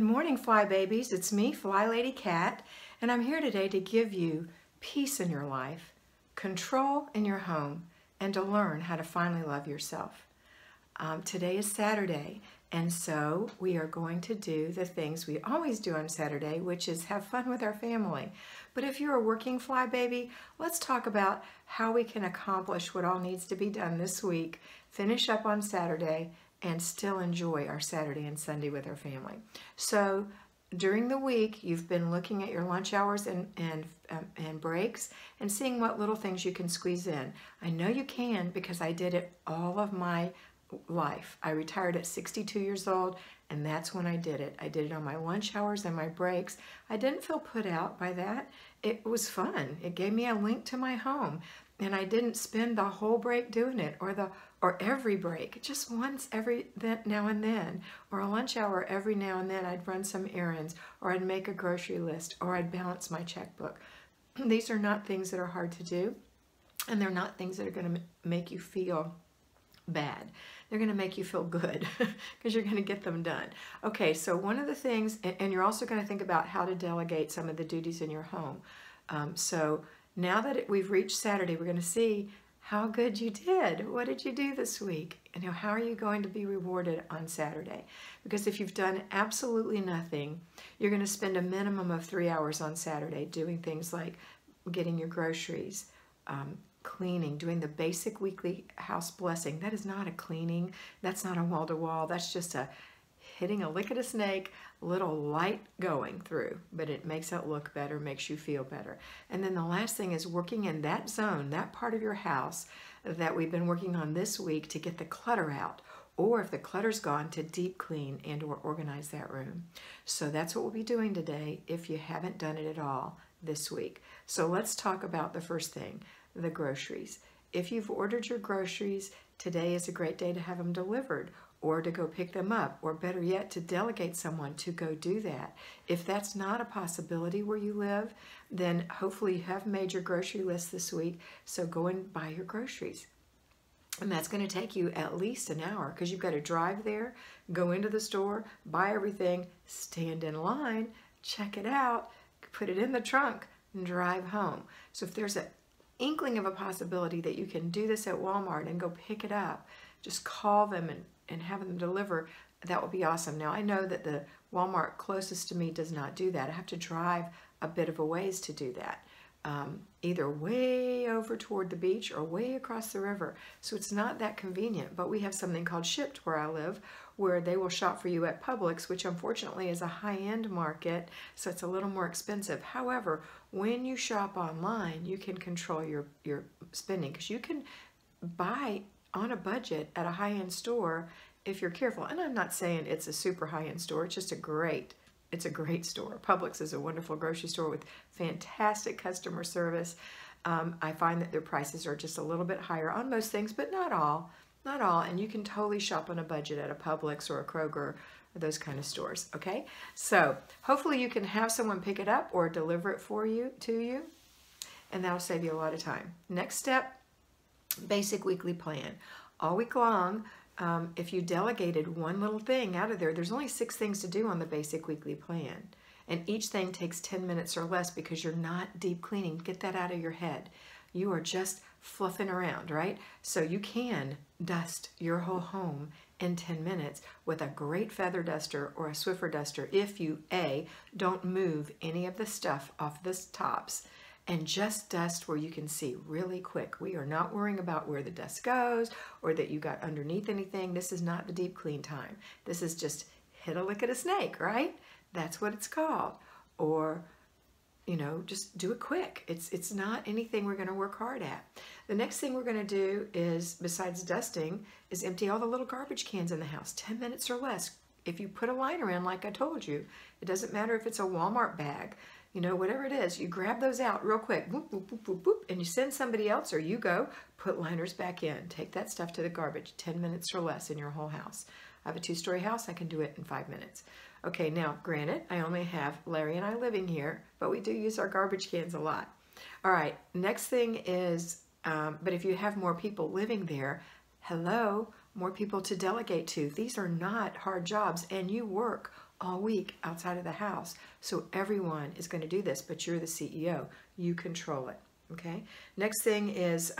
Good morning, Fly Babies. It's me, FlyLady Kat, and I'm here today to give you peace in your life, control in your home, and to learn how to finally love yourself. Today is Saturday, and so we are going to do the things we always do on Saturday, which is have fun with our family. But if you're a working Fly Baby, let's talk about how we can accomplish what all needs to be done this week, finish up on Saturday, and still enjoy our Saturday and Sunday with our family. So during the week, you've been looking at your lunch hours and breaks and seeing what little things you can squeeze in. I know you can because I did it all of my life. I retired at 62 years old, and that's when I did it. I did it on my lunch hours and my breaks. I didn't feel put out by that. It was fun. It gave me a link to my home, and I didn't spend the whole break doing it or every break, just once every now and then, or a lunch hour every now and then. I'd run some errands, or I'd make a grocery list, or I'd balance my checkbook. These are not things that are hard to do, and they're not things that are going to make you feel bad. They're going to make you feel good because you're going to get them done. Okay, so one of the things, and you're also going to think about how to delegate some of the duties in your home. So now that we've reached Saturday, we're going to see how good you did. What did you do this week? And how are you going to be rewarded on Saturday? Because if you've done absolutely nothing, you're going to spend a minimum of 3 hours on Saturday doing things like getting your groceries, cleaning, doing the basic weekly house blessing. That is not a cleaning. That's not a wall-to-wall. That's just a hitting a lick at a snake, little light going through, but it makes it look better, makes you feel better. And then the last thing is working in that zone, that part of your house that we've been working on this week to get the clutter out, or if the clutter's gone, to deep clean and or organize that room. So that's what we'll be doing today if you haven't done it at all this week. So let's talk about the first thing, the groceries. If you've ordered your groceries, today is a great day to have them delivered, or to go pick them up, or better yet, to delegate someone to go do that. If that's not a possibility where you live, then hopefully you have made your grocery list this week, so go and buy your groceries. And that's going to take you at least an hour because you've got to drive there, go into the store, buy everything, stand in line, check it out, put it in the trunk, and drive home. So if there's an inkling of a possibility that you can do this at Walmart and go pick it up, just call them and have them deliver. That would be awesome. Now I know that the Walmart closest to me does not do that. I have to drive a bit of a ways to do that, either way over toward the beach or way across the river. So it's not that convenient, but we have something called Shipt where I live, where they will shop for you at Publix, which unfortunately is a high-end market, so it's a little more expensive. However, when you shop online, you can control your spending because you can buy on a budget at a high-end store if you're careful. And I'm not saying it's a super high-end store, it's just it's a great store. Publix is a wonderful grocery store with fantastic customer service. I find that their prices are just a little bit higher on most things, but not all, and you can totally shop on a budget at a Publix or a Kroger or those kind of stores, okay? So hopefully you can have someone pick it up or deliver it to you, and that'll save you a lot of time. Next step, basic weekly plan. All week long, if you delegated one little thing out of there's only 6 things to do on the basic weekly plan. And each thing takes 10 minutes or less because you're not deep cleaning. Get that out of your head. You are just fluffing around, right? So you can dust your whole home in 10 minutes with a great feather duster or a Swiffer duster if you, A, don't move any of the stuff off the tops, and just dust where you can see really quick. We are not worrying about where the dust goes or that you got underneath anything. This is not the deep clean time. This is just hit a lick at a snake, right? That's what it's called. Or, you know, just do it quick. It's not anything we're going to work hard at. The next thing we're going to do is, besides dusting, is empty all the little garbage cans in the house, 10 minutes or less. If you put a liner in, like I told you, it doesn't matter if it's a Walmart bag, you know, whatever it is, you grab those out real quick, boop, boop, boop, boop, boop, and you send somebody else, or you go, put liners back in. Take that stuff to the garbage, 10 minutes or less in your whole house. I have a 2-story house, I can do it in 5 minutes. Okay, now, granted, I only have Larry and I living here, but we do use our garbage cans a lot. All right, next thing is, but if you have more people living there, hello, more people to delegate to. These are not hard jobs, and you work all week outside of the house. So everyone is going to do this, but you're the CEO. You control it, okay? Next thing is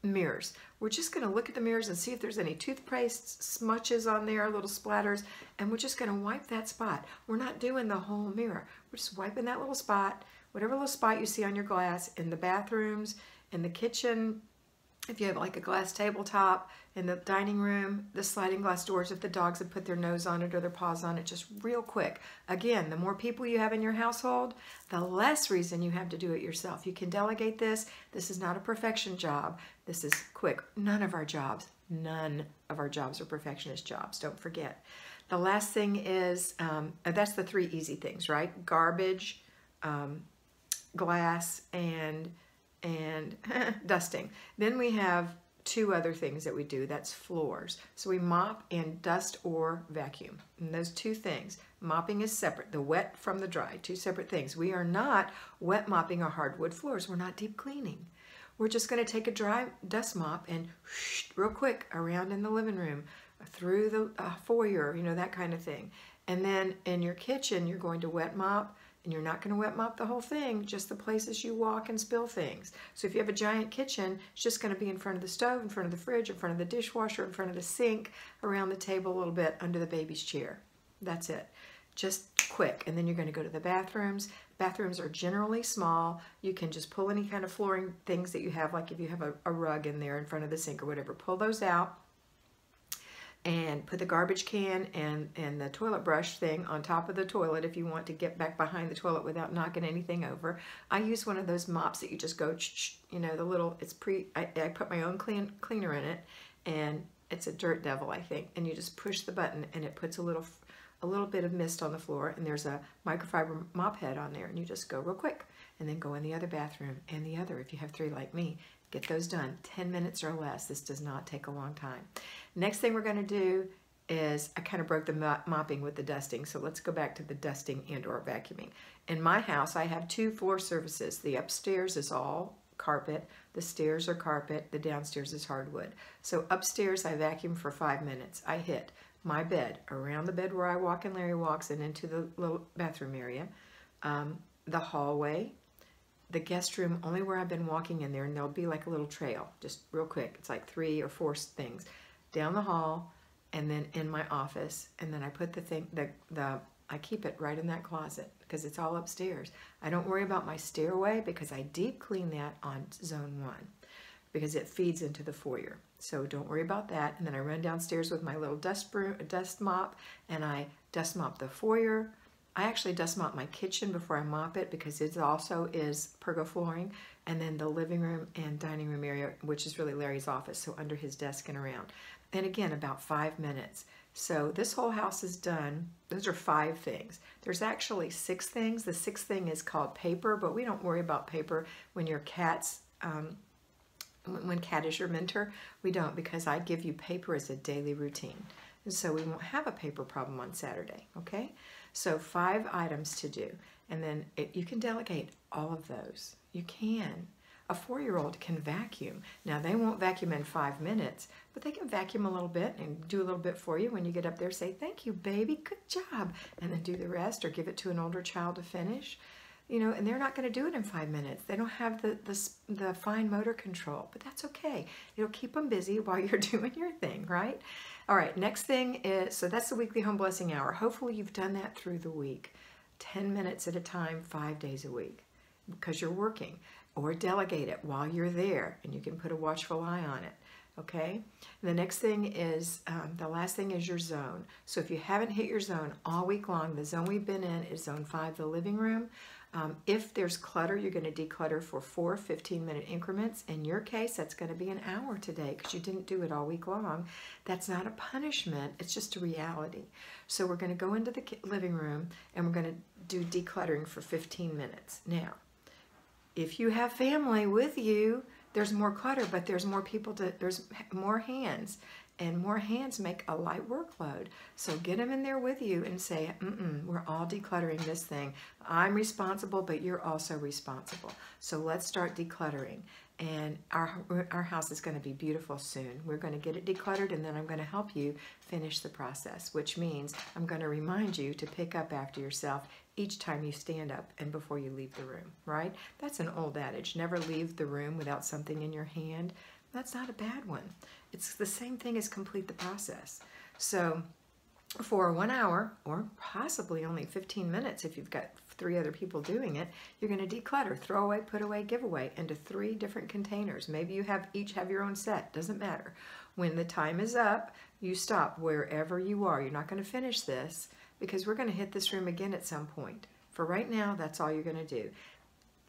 mirrors. We're just going to look at the mirrors and see if there's any toothpaste smudges on there, little splatters, and we're just going to wipe that spot. We're not doing the whole mirror. We're just wiping that little spot, whatever little spot you see on your glass, in the bathrooms, in the kitchen, if you have like a glass tabletop, in the dining room, the sliding glass doors, if the dogs have put their nose on it or their paws on it, just real quick. Again, the more people you have in your household, the less reason you have to do it yourself. You can delegate this. This is not a perfection job. This is quick. None of our jobs are perfectionist jobs. Don't forget. The last thing is, that's the 3 easy things, right? Garbage, glass, and dusting. Then we have 2 other things that we do. That's floors. So we mop and dust or vacuum. And those 2 things. Mopping is separate. The wet from the dry. 2 separate things. We are not wet mopping our hardwood floors. We're not deep cleaning. We're just going to take a dry dust mop and real quick around in the living room, through the foyer, you know, that kind of thing. And then in your kitchen, you're going to wet mop. And you're not going to wet mop the whole thing, just the places you walk and spill things. So if you have a giant kitchen, it's just going to be in front of the stove, in front of the fridge, in front of the dishwasher, in front of the sink, around the table a little bit, under the baby's chair. That's it. Just quick. And then you're going to go to the bathrooms. Bathrooms are generally small. You can just pull any kind of flooring things that you have, like if you have a rug in there in front of the sink or whatever, pull those out. And put the garbage can and the toilet brush thing on top of the toilet if you want to get back behind the toilet without knocking anything over. I use one of those mops that you just go, you know, the little, I put my own cleaner in it, and it's a Dirt Devil, I think, and you just push the button and it puts a little bit of mist on the floor, and there's a microfiber mop head on there, and you just go real quick, and then go in the other bathroom and the other, if you have 3 like me. Get those done, 10 minutes or less. This does not take a long time. Next thing we're going to do is, I kind of broke the mopping with the dusting, so let's go back to the dusting and or vacuuming. In my house, I have 2 floor surfaces. The upstairs is all carpet, the stairs are carpet, the downstairs is hardwood. So upstairs, I vacuum for 5 minutes. I hit my bed, around the bed where I walk and Larry walks, and into the little bathroom area, the hallway, the guest room, only where I've been walking in there, and there'll be like a little trail, just real quick. It's like 3 or 4 things. Down the hall, and then in my office, and then I put the thing, I keep it right in that closet because it's all upstairs. I don't worry about my stairway because I deep clean that on zone 1 because it feeds into the foyer. So don't worry about that. And then I run downstairs with my little dust mop, and I dust mop the foyer. I actually dust mop my kitchen before I mop it because it also is pergo flooring, and then the living room and dining room area, which is really Larry's office, so under his desk and around. And again, about 5 minutes. So this whole house is done. Those are 5 things. There's actually 6 things. The 6th thing is called paper, but we don't worry about paper when your cat's, when Kat is your mentor. We don't, because I give you paper as a daily routine. And so we won't have a paper problem on Saturday, okay? So 5 items to do. And then you can delegate all of those. You can. A 4-year-old can vacuum. Now, they won't vacuum in 5 minutes, but they can vacuum a little bit and do a little bit for you. When you get up there, say, "Thank you, baby, good job," and then do the rest, or give it to an older child to finish. You know, and they're not going to do it in 5 minutes. They don't have the fine motor control, but that's okay. It'll keep them busy while you're doing your thing, right? All right, next thing is, so that's the weekly home blessing hour. Hopefully you've done that through the week, 10 minutes at a time, 5 days a week, because you're working. Or delegate it while you're there, and you can put a watchful eye on it, okay? And the next thing is, the last thing is your zone. So if you haven't hit your zone all week long, the zone we've been in is zone 5, the living room. If there's clutter, you're going to declutter for 4 15-minute increments. In your case, that's going to be an hour today because you didn't do it all week long. That's not a punishment. It's just a reality. So we're going to go into the living room, and we're going to do decluttering for 15 minutes. Now, if you have family with you, there's more clutter, but there's more people there's more hands, and more hands make a light workload. So get them in there with you and say, we're all decluttering this thing. I'm responsible, but you're also responsible. So let's start decluttering. and our house is going to be beautiful soon. We're going to get it decluttered, and then I'm going to help you finish the process, which means I'm going to remind you to pick up after yourself each time you stand up and before you leave the room, right? That's an old adage. Never leave the room without something in your hand. That's not a bad one. It's the same thing as complete the process. So for 1 hour, or possibly only 15 minutes if you've got 3 other people doing it, you're going to declutter, throw away, put away, give away into 3 different containers. Maybe you each have your own set, doesn't matter. When the time is up, you stop wherever you are. You're not going to finish this because we're going to hit this room again at some point. For right now, that's all you're going to do.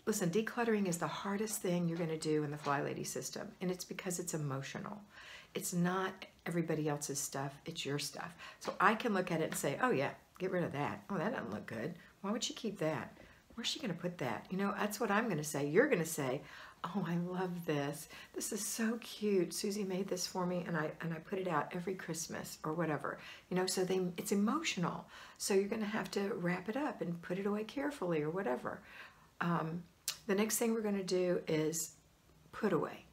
Listen, decluttering is the hardest thing you're going to do in the FlyLady system, and it's because it's emotional. It's not everybody else's stuff, it's your stuff. So I can look at it and say, oh yeah, get rid of that. Oh, that doesn't look good. Why would she keep that? Where's she going to put that? You know, that's what I'm going to say. You're going to say, oh, I love this. This is so cute. Susie made this for me, and I put it out every Christmas or whatever. You know, so it's emotional. So you're going to have to wrap it up and put it away carefully or whatever. The next thing we're going to do is put away.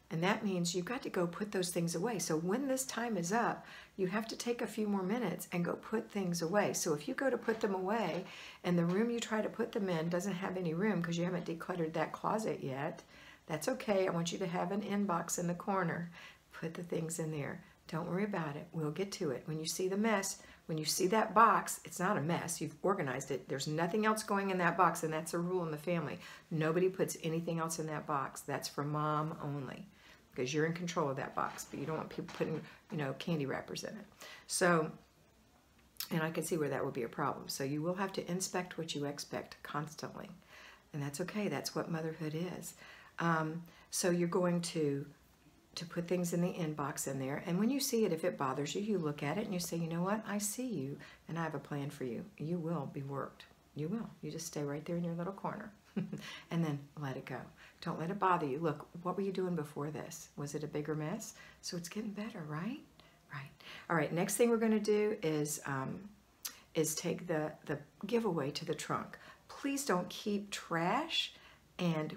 And that means you've got to go put those things away. So when this time is up, you have to take a few more minutes and go put things away. So if you go to put them away and the room you try to put them in doesn't have any room because you haven't decluttered that closet yet, that's okay. I want you to have an inbox in the corner. Put the things in there. Don't worry about it. We'll get to it. When you see the mess, when you see that box, it's not a mess. You've organized it. There's nothing else going in that box, and that's a rule in the family. Nobody puts anything else in that box. That's for mom only, because you're in control of that box, but you don't want people putting, you know, candy wrappers in it. So, and I can see where that would be a problem. So you will have to inspect what you expect constantly, and that's okay. That's what motherhood is. So you're going to put things in the inbox in there, and when you see it, if it bothers you, you look at it and you say, you know what, I see you, and I have a plan for you. You will be worked. You will. You just stay right there in your little corner. And then let it go. Don't let it bother you. Look, what were you doing before this? Was it a bigger mess? So it's getting better, right? Right. All right, next thing we're going to do is take the giveaway to the trunk. Please don't keep trash and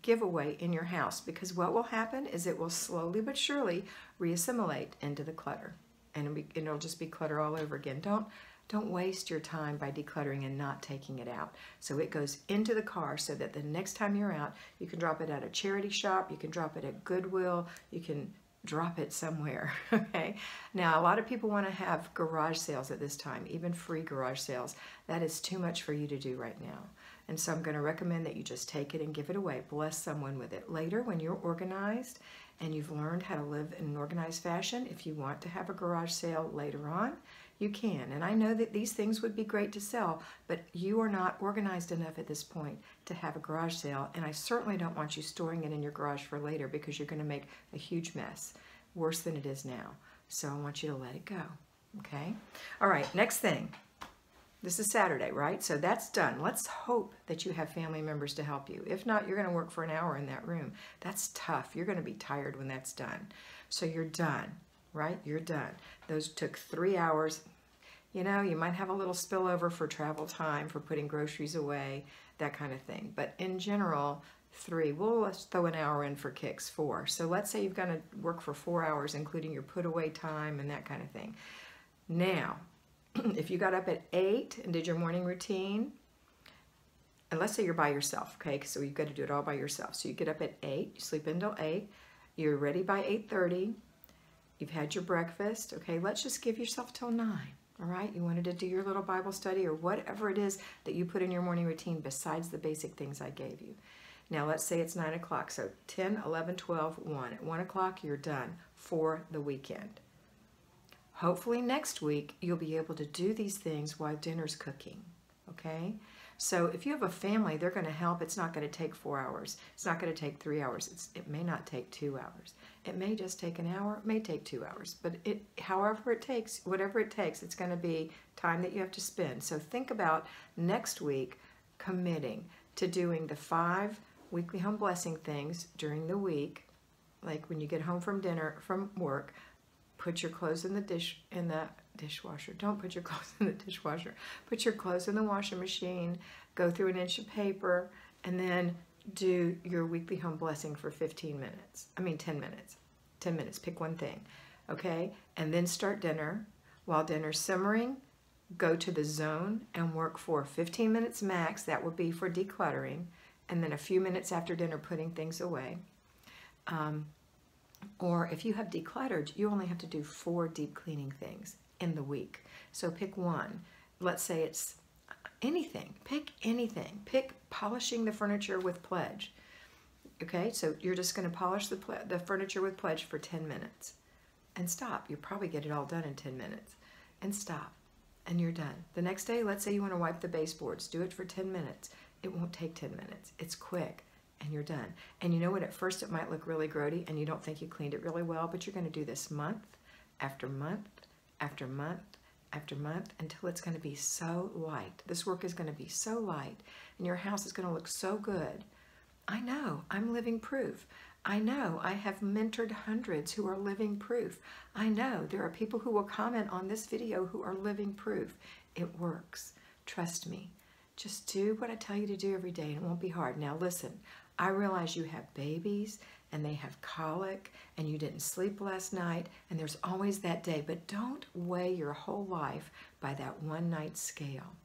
give away in your house, because what will happen is it will slowly but surely reassimilate into the clutter, and it'll just be clutter all over again. Don't waste your time by decluttering and not taking it out. So it goes into the car so that the next time you're out, you can drop it at a charity shop, you can drop it at Goodwill, you can drop it somewhere, okay? Now, a lot of people want to have garage sales at this time, even free garage sales. That is too much for you to do right now. And so I'm going to recommend that you just take it and give it away. Bless someone with it. Later, when you're organized and you've learned how to live in an organized fashion, if you want to have a garage sale later on, you can. And I know that these things would be great to sell, but you are not organized enough at this point to have a garage sale, and I certainly don't want you storing it in your garage for later, because you're going to make a huge mess, worse than it is now. So I want you to let it go, okay? All right, next thing. This is Saturday, right? So that's done. Let's hope that you have family members to help you. If not, you're going to work for an hour in that room. That's tough. You're going to be tired when that's done. So you're done, right? You're done. Those took 3 hours. You know, you might have a little spillover for travel time, for putting groceries away, that kind of thing. But in general, 3. Well, let's throw an hour in for kicks, 4. So let's say you've got to work for 4 hours, including your put away time and that kind of thing. Now, if you got up at 8 and did your morning routine, and let's say you're by yourself, okay? So you've got to do it all by yourself. So you get up at 8, you sleep until 8, you're ready by 8:30, you've had your breakfast, okay? Let's just give yourself till 9. All right, you wanted to do your little Bible study or whatever it is that you put in your morning routine besides the basic things I gave you. Now let's say it's 9 o'clock, so 10, 11, 12, 1. At 1 o'clock, you're done for the weekend. Hopefully next week, you'll be able to do these things while dinner's cooking, okay? So if you have a family, they're going to help. It's not going to take 4 hours. It's not going to take 3 hours. It may not take 2 hours. It may just take an hour. It may take 2 hours. But however it takes, whatever it takes, it's going to be time that you have to spend. So think about next week committing to doing the 5 weekly home blessing things during the week. Like when you get home from work, put your clothes in the dishwasher. Don't put your clothes in the dishwasher. Put your clothes in the washing machine, go through an inch of paper, and then do your weekly home blessing for 15 minutes. I mean 10 minutes. 10 minutes, pick one thing, okay? And then start dinner. While dinner's simmering, go to the zone and work for 15 minutes max. That would be for decluttering. And then a few minutes after dinner, putting things away. Or if you have decluttered, you only have to do 4 deep cleaning things in the week. So pick one. Let's say it's anything. Pick anything. Pick polishing the furniture with Pledge. Okay, so you're just going to polish the furniture with Pledge for 10 minutes. And stop. You'll probably get it all done in 10 minutes. And stop. And you're done. The next day, let's say you want to wipe the baseboards. Do it for 10 minutes. It won't take 10 minutes. It's quick. And you're done. And you know what? At first, it might look really grody, and you don't think you cleaned it really well, but you're going to do this month after month after month after month until it's going to be so light. This work is going to be so light, and your house is going to look so good. I know. I'm living proof. I know. I have mentored hundreds who are living proof. I know. There are people who will comment on this video who are living proof. It works. Trust me. Just do what I tell you to do every day, and it won't be hard. Now listen, I realize you have babies, and they have colic, and you didn't sleep last night, and there's always that day, but don't weigh your whole life by that one night scale,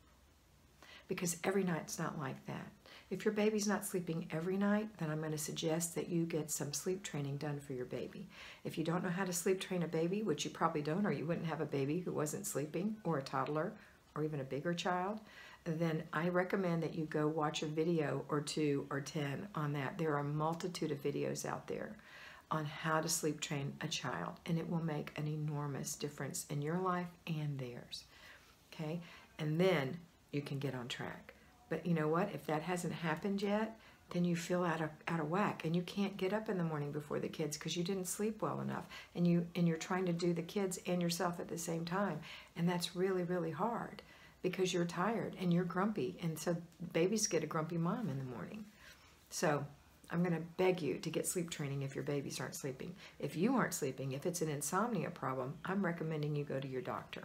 because every night's not like that. If your baby's not sleeping every night, then I'm going to suggest that you get some sleep training done for your baby. If you don't know how to sleep train a baby, which you probably don't, or you wouldn't have a baby who wasn't sleeping, or a toddler, or even a bigger child, then I recommend that you go watch a video or 2 or 10 on that. There are a multitude of videos out there on how to sleep train a child, and it will make an enormous difference in your life and theirs. Okay? And then you can get on track. But you know what? If that hasn't happened yet, then you feel out of whack, and you can't get up in the morning before the kids because you didn't sleep well enough, and you're trying to do the kids and yourself at the same time, and that's really, really hard because you're tired and you're grumpy, and so babies get a grumpy mom in the morning. So I'm going to beg you to get sleep training if your babies aren't sleeping. If you aren't sleeping, if it's an insomnia problem, I'm recommending you go to your doctor.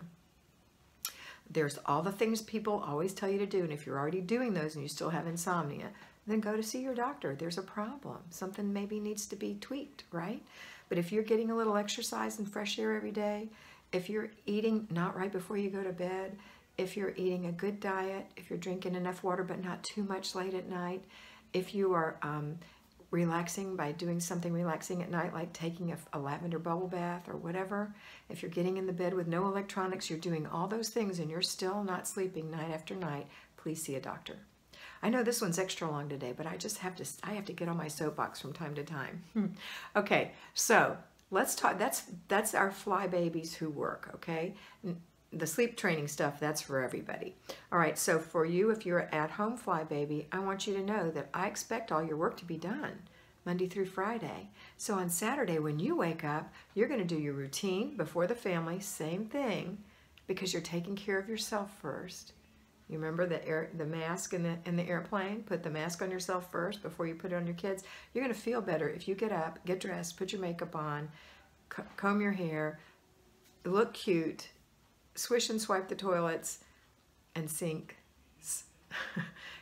There's all the things people always tell you to do, and if you're already doing those and you still have insomnia, then go to see your doctor. There's a problem. Something maybe needs to be tweaked, right? But if you're getting a little exercise and fresh air every day, if you're eating not right before you go to bed, if you're eating a good diet, if you're drinking enough water but not too much late at night, if you are relaxing by doing something relaxing at night, like taking a lavender bubble bath or whatever, if you're getting in the bed with no electronics, you're doing all those things and you're still not sleeping night after night, please see a doctor. I know this one's extra long today, but I have to get on my soapbox from time to time. Okay, so let's talk. That's our fly babies who work, okay? The sleep training stuff, that's for everybody. All right, so for you, if you're an at-home fly baby, I want you to know that I expect all your work to be done Monday through Friday. So on Saturday, when you wake up, you're going to do your routine before the family, same thing, because you're taking care of yourself first. You remember the mask in the airplane? Put the mask on yourself first before you put it on your kids. You're going to feel better if you get up, get dressed, put your makeup on, comb your hair, look cute, swish and swipe the toilets and sinks.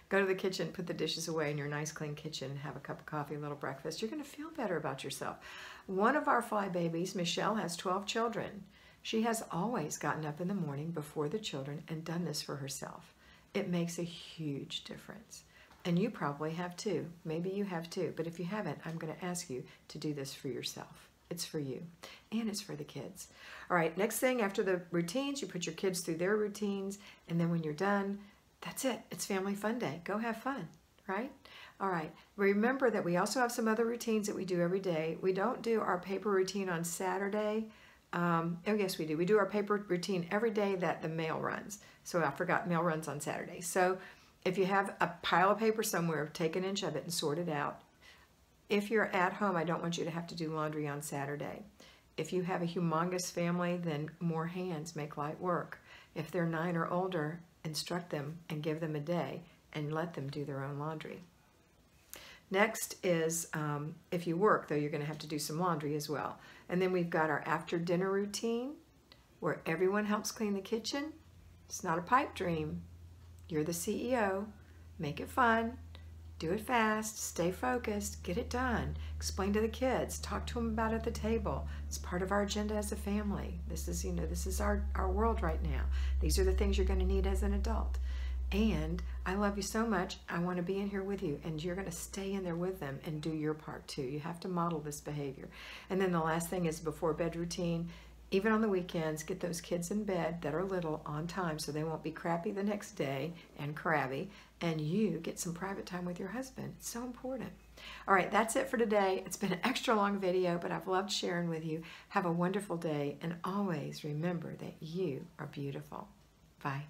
Go to the kitchen, put the dishes away in your nice clean kitchen, have a cup of coffee, a little breakfast. You're going to feel better about yourself. One of our fly babies, Michelle, has 12 children. She has always gotten up in the morning before the children and done this for herself. It makes a huge difference. And you probably have too. Maybe you have too. But if you haven't, I'm going to ask you to do this for yourself. It's for you, and it's for the kids. All right, next thing, after the routines, you put your kids through their routines, and then when you're done, that's it. It's Family Fun Day. Go have fun, right? All right, remember that we also have some other routines that we do every day. We don't do our paper routine on Saturday. Oh, yes, we do. We do our paper routine every day that the mail runs. So I forgot, mail runs on Saturday. So if you have a pile of paper somewhere, take an inch of it and sort it out. If you're at home, I don't want you to have to do laundry on Saturday. If you have a humongous family, then more hands make light work. If they're 9 or older, instruct them and give them a day and let them do their own laundry. Next is, if you work, though, you're going to have to do some laundry as well. And then we've got our after dinner routine where everyone helps clean the kitchen. It's not a pipe dream. You're the CEO. Make it fun. Do it fast, stay focused, get it done. Explain to the kids, talk to them about it at the table. It's part of our agenda as a family. This is, this is our world right now. These are the things you're going to need as an adult. And I love you so much. I want to be in here with you, and you're going to stay in there with them and do your part too. You have to model this behavior. And then the last thing is before bed routine. Even on the weekends, get those kids in bed that are little on time so they won't be crappy the next day and crabby, and you get some private time with your husband. It's so important. All right, that's it for today. It's been an extra long video, but I've loved sharing with you. Have a wonderful day, and always remember that you are beautiful. Bye.